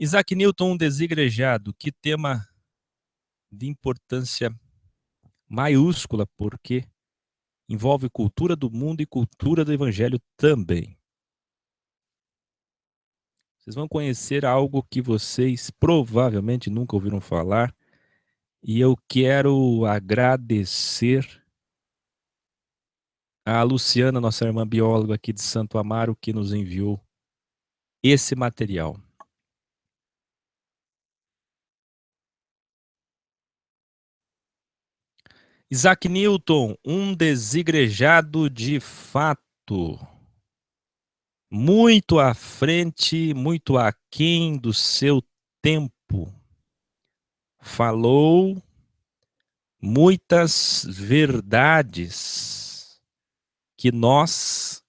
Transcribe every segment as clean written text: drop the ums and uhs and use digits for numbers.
Isaac Newton, um desigrejado, que tema de importância maiúscula, porque envolve cultura do mundo e cultura do evangelho também. Vocês vão conhecer algo que vocês provavelmente nunca ouviram falar, e eu quero agradecer a Luciana, nossa irmã bióloga aqui de Santo Amaro, que nos enviou esse material. Isaac Newton, um desigrejado de fato, muito à frente, muito aquém do seu tempo, falou muitas verdades que nós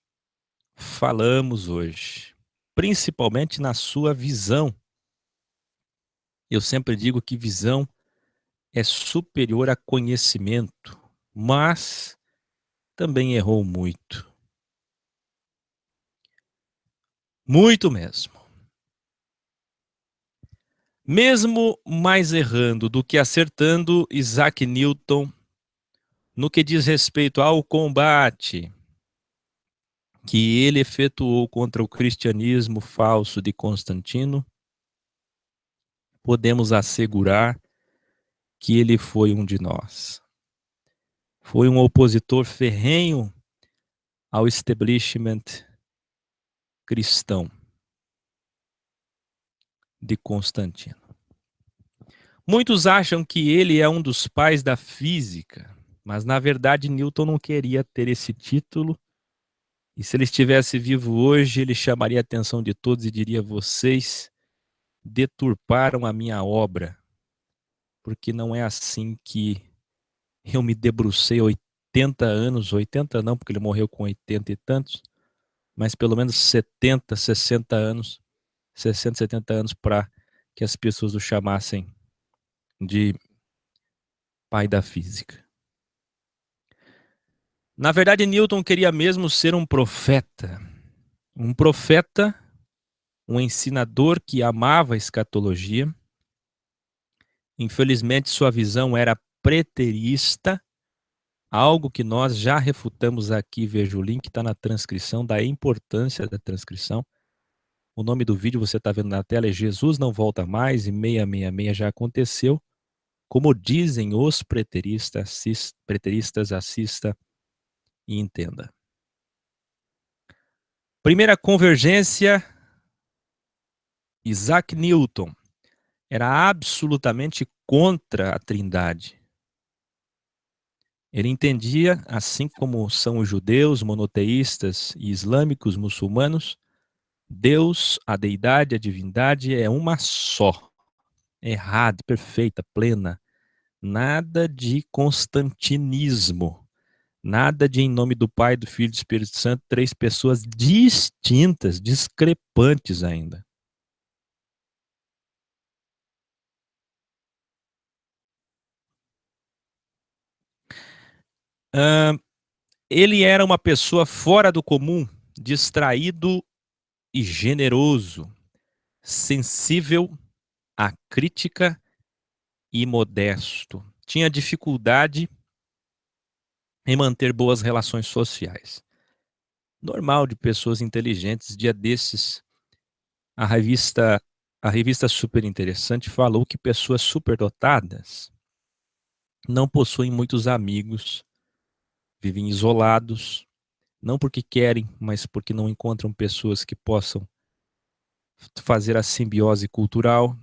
falamos hoje, principalmente na sua visão. Eu sempre digo que visão é superior a conhecimento, mas também errou muito. Muito mesmo. Mesmo mais errando do que acertando, Isaac Newton, no que diz respeito ao combate que ele efetuou contra o cristianismo falso de Constantino, podemos assegurar que ele foi um de nós. Foi um opositor ferrenho ao establishment cristão de Constantino. Muitos acham que ele é um dos pais da física, mas na verdade Newton não queria ter esse título. E se ele estivesse vivo hoje, ele chamaria a atenção de todos e diria: vocês deturparam a minha obra, porque não é assim que eu me debrucei 80 anos, 80 não, porque ele morreu com 80 e tantos, mas pelo menos 70, 60 anos, 60, 70 anos para que as pessoas o chamassem de pai da física. Na verdade, Newton queria mesmo ser um profeta, um ensinador que amava a escatologia. Infelizmente, sua visão era preterista, algo que nós já refutamos aqui. Veja o link, está na transcrição, da importância da transcrição. O nome do vídeo você está vendo na tela é Jesus Não Volta Mais, e 666 já aconteceu. Como dizem os preteristas, assista e entenda. Primeira convergência, Isaac Newton era absolutamente contra a Trindade. Ele entendia, assim como são os judeus, monoteístas e islâmicos, muçulmanos, Deus, a deidade, a divindade é uma só. Errada, perfeita, plena. Nada de constantinismo. Nada de em nome do Pai, do Filho e do Espírito Santo, três pessoas distintas, discrepantes ainda. Ele era uma pessoa fora do comum, distraído e generoso, sensível à crítica e modesto. Tinha dificuldade em manter boas relações sociais. Normal de pessoas inteligentes. Dia desses, a revista Super Interessante falou que pessoas superdotadas não possuem muitos amigos, vivem isolados, não porque querem, mas porque não encontram pessoas que possam fazer a simbiose cultural,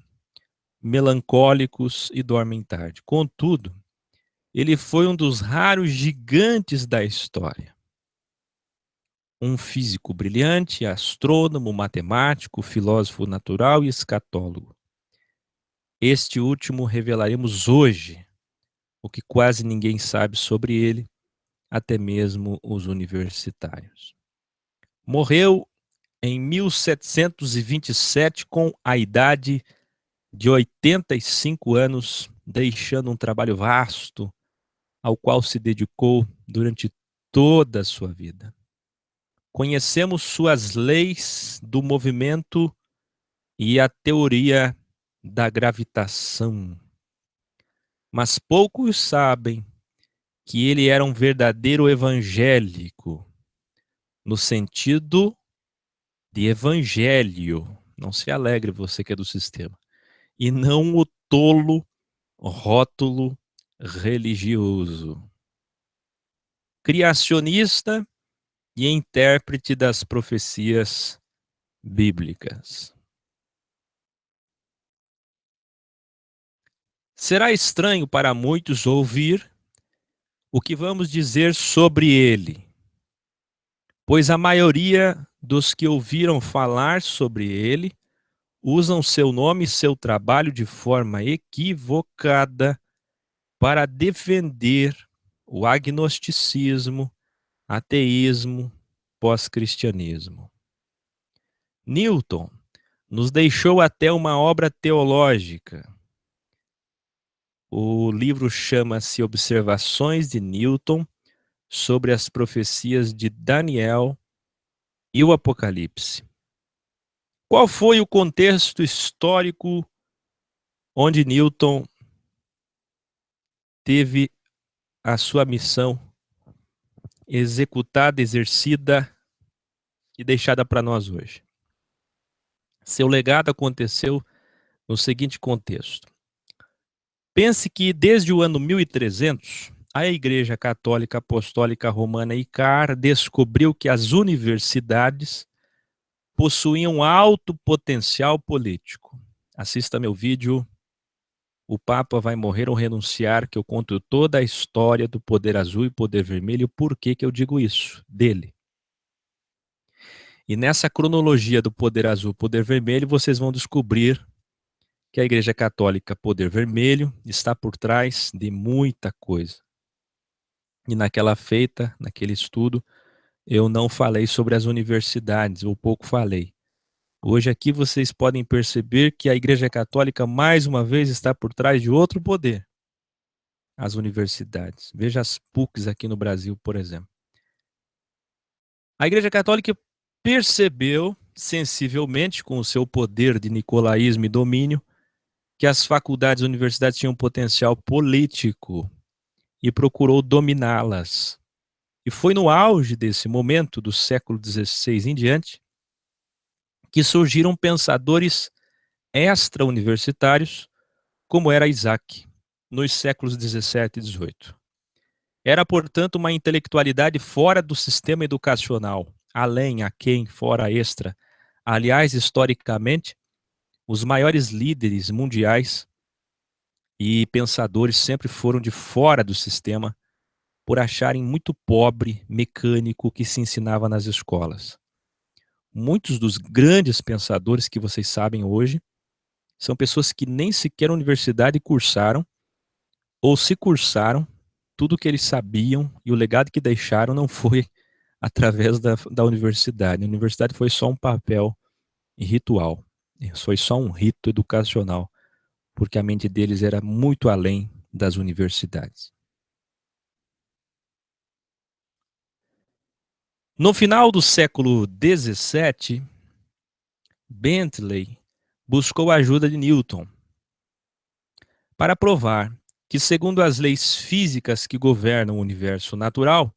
melancólicos e dormem tarde. Contudo, ele foi um dos raros gigantes da história. Um físico brilhante, astrônomo, matemático, filósofo natural e escatólogo. Este último revelaremos hoje, o que quase ninguém sabe sobre ele, até mesmo os universitários. Morreu em 1727 com a idade de 85 anos, deixando um trabalho vasto ao qual se dedicou durante toda a sua vida. Conhecemos suas leis do movimento e a teoria da gravitação. Mas poucos sabem que ele era um verdadeiro evangélico, no sentido de evangelho. Não se alegre você que é do sistema. E não o tolo rótulo religioso. Criacionista e intérprete das profecias bíblicas. Será estranho para muitos ouvir o que vamos dizer sobre ele, pois a maioria dos que ouviram falar sobre ele usam seu nome e seu trabalho de forma equivocada para defender o agnosticismo, ateísmo, pós-cristianismo. Newton nos deixou até uma obra teológica. O livro chama-se Observações de Newton sobre as profecias de Daniel e o Apocalipse. Qual foi o contexto histórico onde Newton teve a sua missão executada, exercida e deixada para nós hoje? Seu legado aconteceu no seguinte contexto. Pense que desde o ano 1300, a Igreja Católica Apostólica Romana ICAR descobriu que as universidades possuíam alto potencial político. Assista meu vídeo, O Papa vai morrer ou renunciar, que eu conto toda a história do poder azul e poder vermelho, por que eu digo isso, dele. E nessa cronologia do poder azul e poder vermelho, vocês vão descobrir que a Igreja Católica Poder Vermelho está por trás de muita coisa. E naquele estudo, eu não falei sobre as universidades, ou pouco falei. Hoje aqui vocês podem perceber que a Igreja Católica, mais uma vez, está por trás de outro poder. As universidades. Veja as PUCs aqui no Brasil, por exemplo. A Igreja Católica percebeu, sensivelmente, com o seu poder de nicolaísmo e domínio, que as faculdades e universidades tinham potencial político e procurou dominá-las. E foi no auge desse momento, do século XVI em diante, que surgiram pensadores extra-universitários, como era Isaac, nos séculos XVII e XVIII. Era, portanto, uma intelectualidade fora do sistema educacional, além, aquém, fora, extra. Aliás, historicamente, os maiores líderes mundiais e pensadores sempre foram de fora do sistema, por acharem muito pobre, mecânico, o que se ensinava nas escolas. Muitos dos grandes pensadores que vocês sabem hoje são pessoas que nem sequer a universidade cursaram, ou se cursaram, tudo que eles sabiam e o legado que deixaram não foi através da universidade. A universidade foi só um papel ritual, foi só um rito educacional, porque a mente deles era muito além das universidades. No final do século XVII, Bentley buscou a ajuda de Newton para provar que, segundo as leis físicas que governam o universo natural,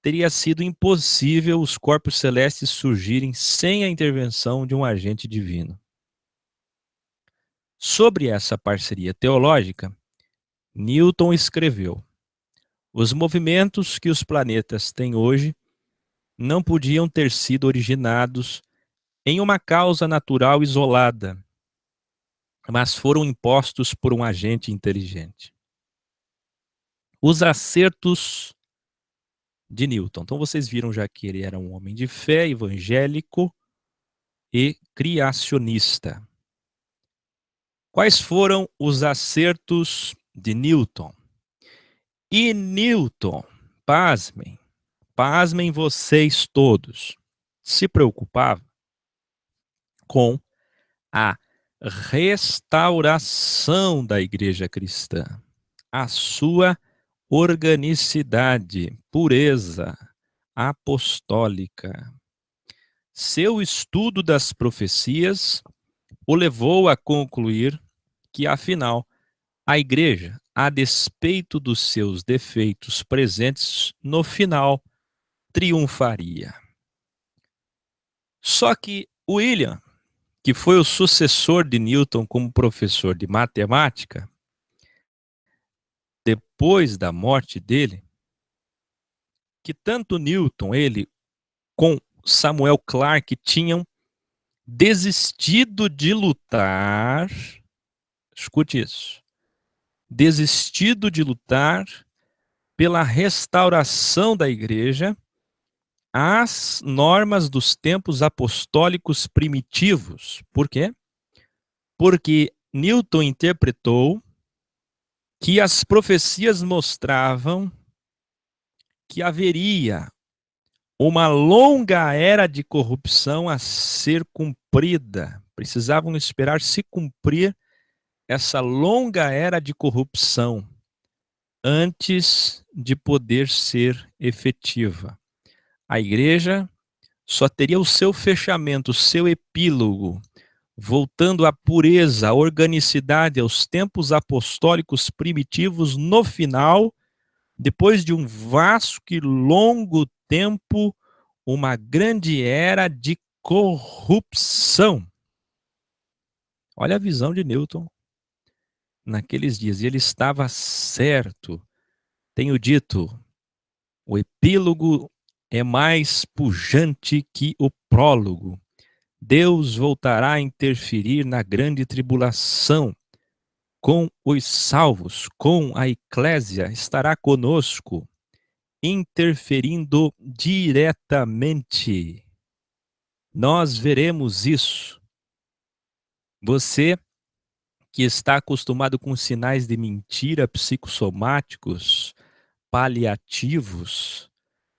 teria sido impossível os corpos celestes surgirem sem a intervenção de um agente divino. Sobre essa parceria teológica, Newton escreveu: os movimentos que os planetas têm hoje não podiam ter sido originados em uma causa natural isolada, mas foram impostos por um agente inteligente. Os acertos de Newton. Então vocês viram já que ele era um homem de fé, evangélico e criacionista. Quais foram os acertos de Newton? E Newton, pasmem vocês todos, se preocupava com a restauração da igreja cristã, a sua organicidade, pureza apostólica. Seu estudo das profecias o levou a concluir que, afinal, a igreja, a despeito dos seus defeitos presentes, no final triunfaria. Só que William, que foi o sucessor de Newton como professor de matemática, depois da morte dele, que tanto Newton, ele, com Samuel Clarke tinham desistido de lutar, escute isso, desistido de lutar pela restauração da igreja às normas dos tempos apostólicos primitivos. Por quê? Porque Newton interpretou que as profecias mostravam que haveria uma longa era de corrupção a ser cumprida. Precisavam esperar se cumprir essa longa era de corrupção antes de poder ser efetiva. A igreja só teria o seu fechamento, o seu epílogo, voltando à pureza, à organicidade, aos tempos apostólicos primitivos no final, depois de um vasto e longo tempo, uma grande era de corrupção. Olha a visão de Newton naqueles dias, e ele estava certo. Tenho dito, o epílogo é mais pujante que o prólogo. Deus voltará a interferir na grande tribulação com os salvos, com a eclésia, estará conosco, interferindo diretamente. Nós veremos isso. Você que está acostumado com sinais de mentira psicossomáticos, paliativos,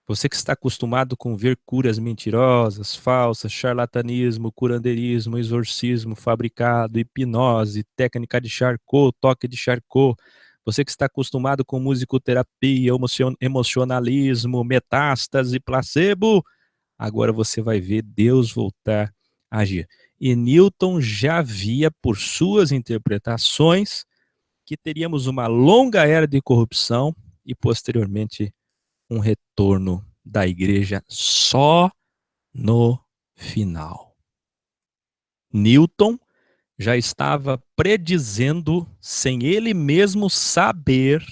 você que está acostumado com ver curas mentirosas, falsas, charlatanismo, curandeirismo, exorcismo fabricado, hipnose, técnica de Charcot, toque de Charcot, você que está acostumado com musicoterapia, emocionalismo, metástase, placebo, agora você vai ver Deus voltar a agir. E Newton já via, por suas interpretações, que teríamos uma longa era de corrupção e, posteriormente, um retorno da igreja só no final. Newton já estava predizendo, sem ele mesmo saber,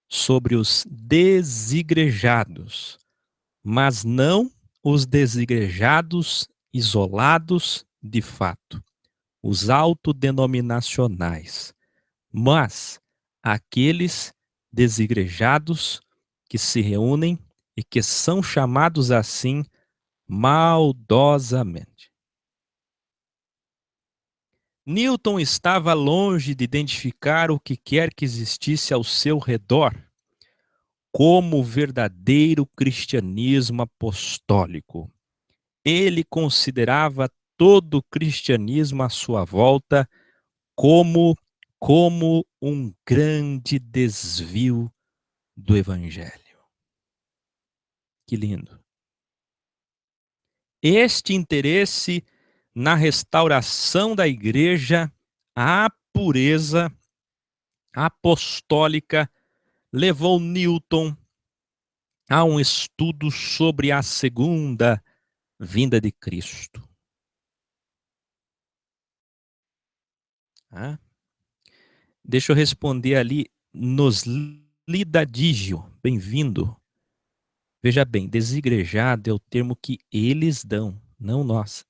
sobre os desigrejados, mas não os desigrejados isolados de fato, os autodenominacionais, mas aqueles desigrejados que se reúnem e que são chamados assim maldosamente. Newton estava longe de identificar o que quer que existisse ao seu redor como o verdadeiro cristianismo apostólico. Ele considerava todo o cristianismo à sua volta como um grande desvio do evangelho. Que lindo. Este interesse na restauração da igreja à pureza apostólica levou Newton a um estudo sobre a segunda vinda de Cristo. Deixa eu responder ali nos lidadigio. Bem-vindo. Veja bem, desigrejado é o termo que eles dão, não nós.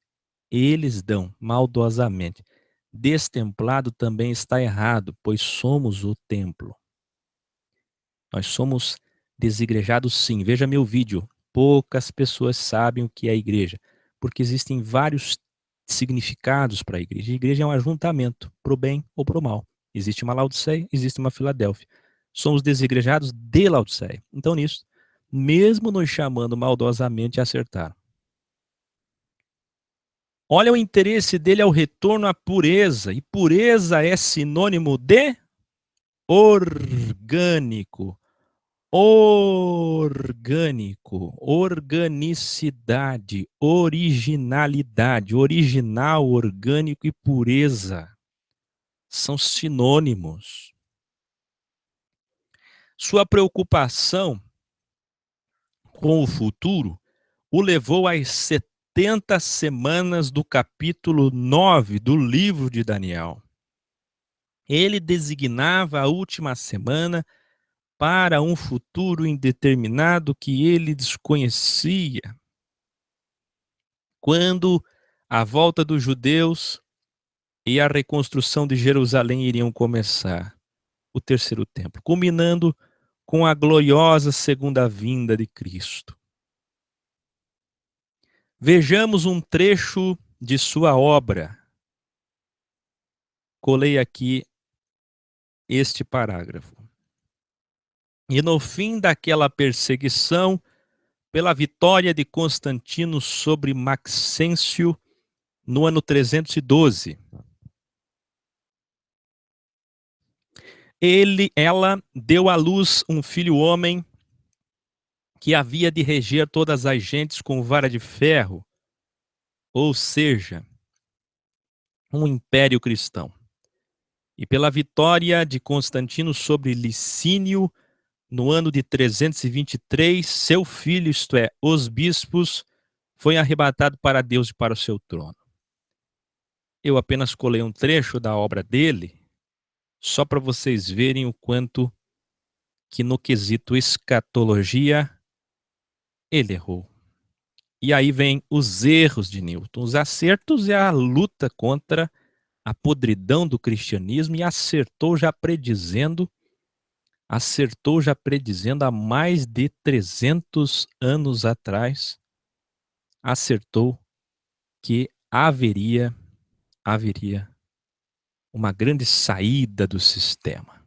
Eles dão maldosamente. Destemplado também está errado, pois somos o templo. Nós somos desigrejados sim. Veja meu vídeo. Poucas pessoas sabem o que é a igreja, porque existem vários significados para a igreja. A igreja é um ajuntamento, para o bem ou para o mal. Existe uma Laodiceia, existe uma Filadélfia. Somos desigrejados de Laodiceia. Então nisso, mesmo nos chamando maldosamente, acertaram. Olha o interesse dele ao retorno à pureza. E pureza é sinônimo de orgânico. orgânico, organicidade, originalidade, original, orgânico e pureza são sinônimos. Sua preocupação com o futuro o levou às 70 semanas do capítulo 9 do livro de Daniel. Ele designava a última semana para um futuro indeterminado que ele desconhecia. Quando a volta dos judeus e a reconstrução de Jerusalém iriam começar, o terceiro templo, culminando com a gloriosa segunda vinda de Cristo. Vejamos um trecho de sua obra. Colei aqui este parágrafo. E no fim daquela perseguição, pela vitória de Constantino sobre Maxêncio no ano 312, ela deu à luz um filho homem que havia de reger todas as gentes com vara de ferro, ou seja, um império cristão. E pela vitória de Constantino sobre Licínio, no ano de 323, seu filho, isto é, os bispos, foi arrebatado para Deus e para o seu trono. Eu apenas colei um trecho da obra dele, só para vocês verem o quanto que no quesito escatologia ele errou. E aí vem os erros de Newton. Os acertos é a luta contra a podridão do cristianismo, e acertou já predizendo há mais de 300 anos atrás, acertou que haveria uma grande saída do sistema.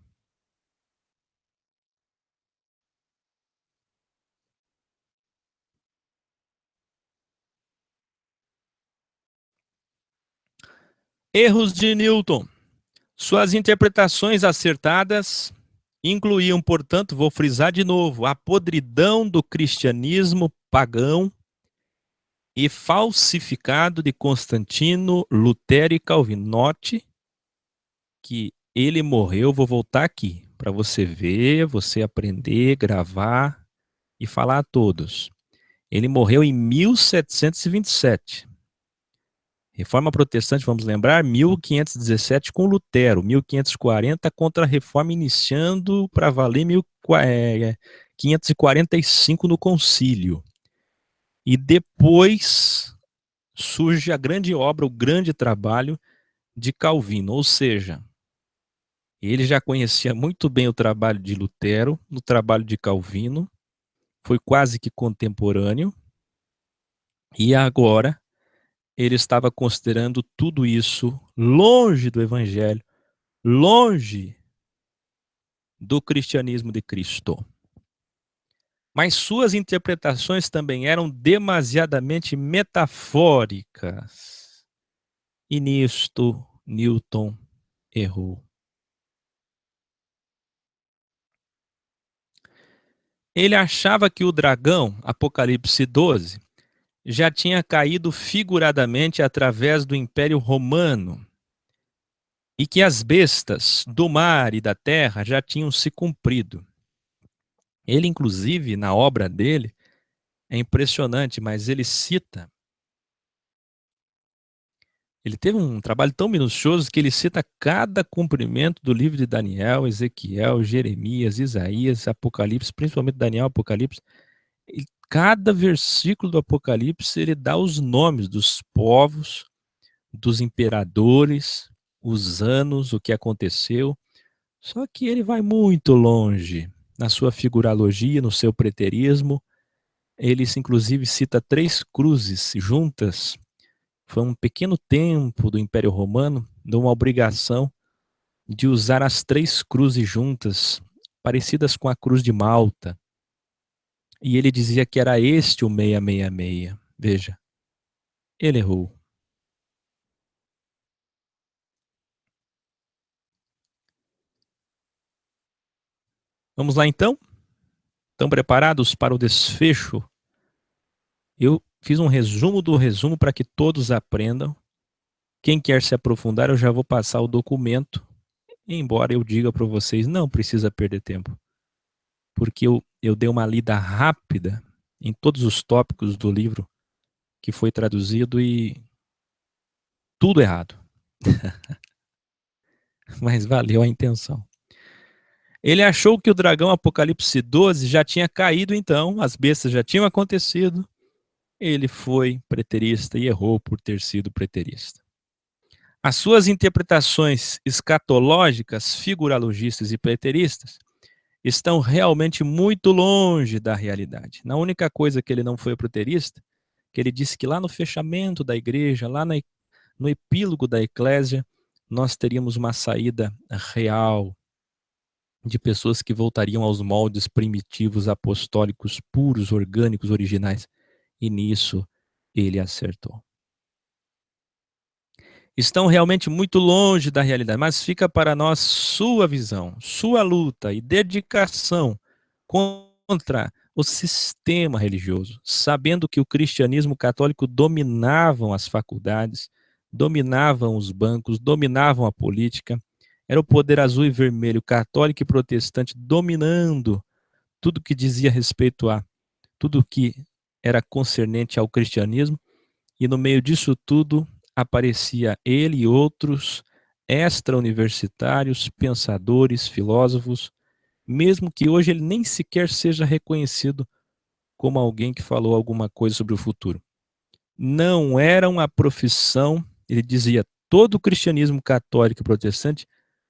Erros de Newton. Suas interpretações acertadas incluíam, portanto, vou frisar de novo, a podridão do cristianismo pagão e falsificado de Constantino, Lutero e Calvino. Note que ele morreu, vou voltar aqui, para você ver, você aprender, gravar e falar a todos. Ele morreu em 1727. Reforma Protestante, vamos lembrar, 1517 com Lutero, 1540 contra a Reforma iniciando para valer 1545 no Concílio. E depois surge a grande obra, o grande trabalho de Calvino, ou seja, ele já conhecia muito bem o trabalho de Lutero, o trabalho de Calvino, foi quase que contemporâneo, e agora ele estava considerando tudo isso longe do Evangelho, longe do cristianismo de Cristo. Mas suas interpretações também eram demasiadamente metafóricas. E nisto Newton errou. Ele achava que o dragão, Apocalipse 12, já tinha caído figuradamente através do Império Romano e que as bestas do mar e da terra já tinham se cumprido. Ele, inclusive, na obra dele, é impressionante, mas ele teve um trabalho tão minucioso que ele cita cada cumprimento do livro de Daniel, Ezequiel, Jeremias, Isaías, Apocalipse, principalmente Daniel, Apocalipse. E cada versículo do Apocalipse ele dá os nomes dos povos, dos imperadores, os anos, o que aconteceu. Só que ele vai muito longe na sua figuralogia, no seu preterismo. Ele, inclusive, cita 3 cruzes juntas. Foi um pequeno tempo do Império Romano, de uma obrigação de usar as 3 cruzes juntas, parecidas com a cruz de Malta. E ele dizia que era este o 666. Veja, ele errou. Vamos lá então? Estão preparados para o desfecho? Eu fiz um resumo do resumo para que todos aprendam. Quem quer se aprofundar, eu já vou passar o documento, embora eu diga para vocês, não precisa perder tempo, porque eu dei uma lida rápida em todos os tópicos do livro que foi traduzido e tudo errado. Mas valeu a intenção. Ele achou que o dragão Apocalipse 12 já tinha caído então, as bestas já tinham acontecido. Ele foi preterista e errou por ter sido preterista. As suas interpretações escatológicas, figuralogistas e preteristas estão realmente muito longe da realidade. Na única coisa que ele não foi preterista, que ele disse que lá no fechamento da igreja, lá no epílogo da eclésia, nós teríamos uma saída real de pessoas que voltariam aos moldes primitivos, apostólicos, puros, orgânicos, originais. E nisso ele acertou. Estão realmente muito longe da realidade, mas fica para nós sua visão, sua luta e dedicação contra o sistema religioso, sabendo que o cristianismo católico dominavam as faculdades, dominavam os bancos, dominavam a política, era o poder azul e vermelho, católico e protestante, dominando tudo que dizia respeito a tudo que era concernente ao cristianismo, e no meio disso tudo aparecia ele e outros extra-universitários, pensadores, filósofos, mesmo que hoje ele nem sequer seja reconhecido como alguém que falou alguma coisa sobre o futuro. Não era uma profissão, ele dizia, todo o cristianismo católico e protestante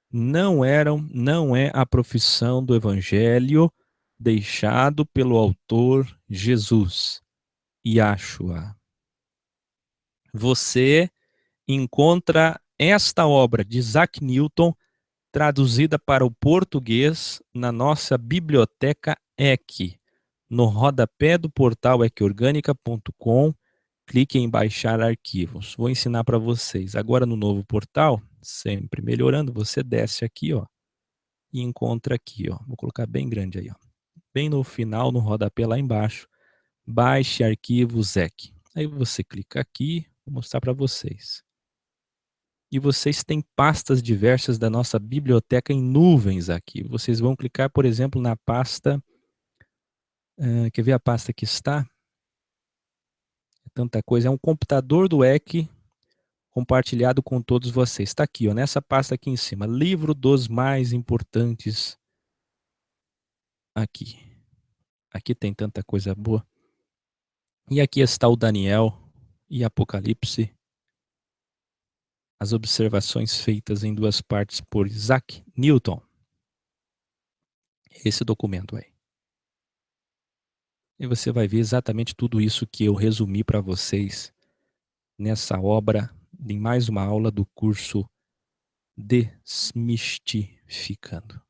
não é a profissão do evangelho deixado pelo autor Jesus, Yahshua. Você encontra esta obra de Isaac Newton traduzida para o português na nossa biblioteca EC, no rodapé do portal ecorgânica.com, clique em baixar arquivos. Vou ensinar para vocês. Agora no novo portal, sempre melhorando, você desce aqui, ó, e encontra aqui, ó. Vou colocar bem grande aí, ó. Bem no final, no rodapé lá embaixo, baixe arquivos EC. Aí você clica aqui, vou mostrar para vocês. E vocês têm pastas diversas da nossa biblioteca em nuvens aqui. Vocês vão clicar, por exemplo, na pasta... quer ver a pasta que está? É tanta coisa. É um computador do EC compartilhado com todos vocês. Está aqui, ó, nessa pasta aqui em cima. Livro dos mais importantes. Aqui. Aqui tem tanta coisa boa. E aqui está o Daniel e Apocalipse. As observações feitas em duas partes por Isaac Newton. Esse documento aí. E você vai ver exatamente tudo isso que eu resumi para vocês nessa obra, em mais uma aula do curso Desmistificando.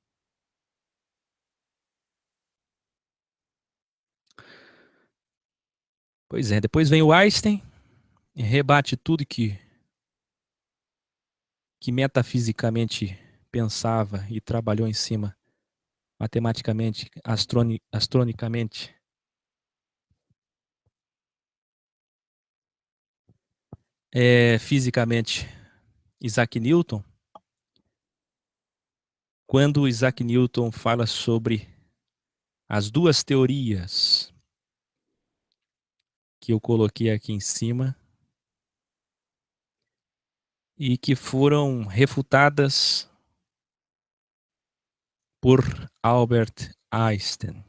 Pois é, depois vem o Einstein e rebate tudo que metafisicamente pensava e trabalhou em cima, matematicamente, astronomicamente. Fisicamente, Isaac Newton. Quando Isaac Newton fala sobre as duas teorias que eu coloquei aqui em cima e que foram refutadas por Albert Einstein,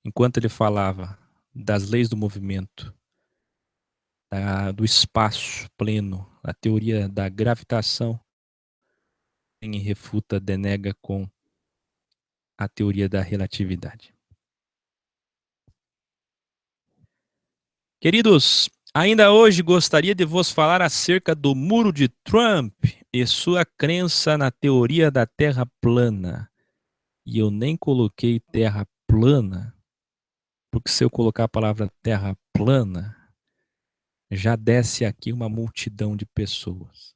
enquanto ele falava das leis do movimento, do espaço pleno, a teoria da gravitação, em refuta, denega com a teoria da relatividade. Queridos, ainda hoje gostaria de vos falar acerca do muro de Trump e sua crença na teoria da Terra plana. E eu nem coloquei Terra plana, porque se eu colocar a palavra Terra plana, já desce aqui uma multidão de pessoas.